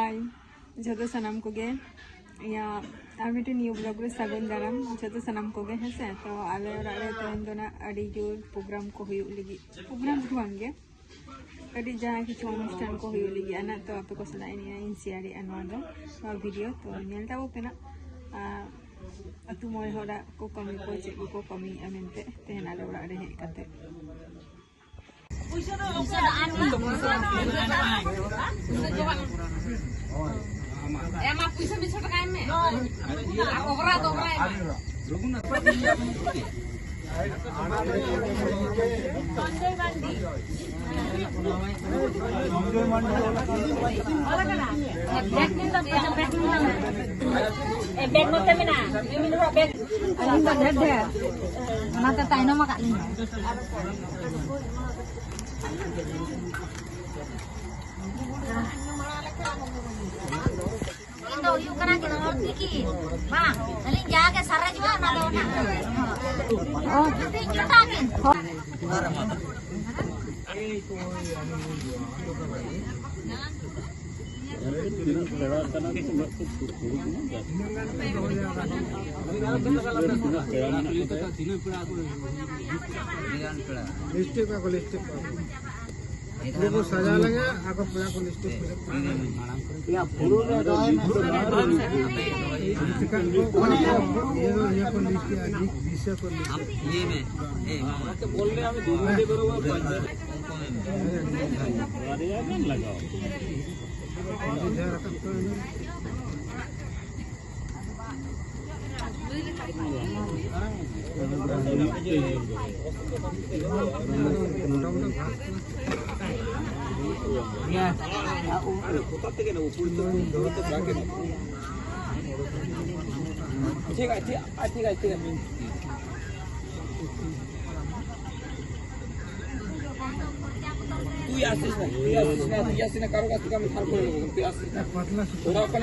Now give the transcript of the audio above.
हाय जो सनाम को या मिट्टे न्यू ब्लॉग रे सगुन दाराम जो सनाम को है से तो आले तेहन दो अड़ी जोर प्रोग्राम को प्रोग्राम तो बांगे अड़ी जहाँ किछु अनुष्ठान को ना तो आपे को सदा इन शेयर दो वीडियो तो नेलता पे ना अतु मोय होड़ा को कमी को चे को कमी अमेंते तेहन आले ओड़ा रे हेज काते एमा पैसा 20 टका में ओकरा तो yuk kena kita ngerti bang, paling jaga sarah juga nalona. Oh, nanti cutakin. लिस्टिक को लिस्टिक को सजा लेंगे आपको पूरा को लिस्टिक या पूरा गाय में ये को लिस्टिक विषय को ये में ए मामा तो बोल रहे हमें दूर दे करो लगाओ ठीक है तू यासिस ना करो का मैं थार को थोड़ा अपन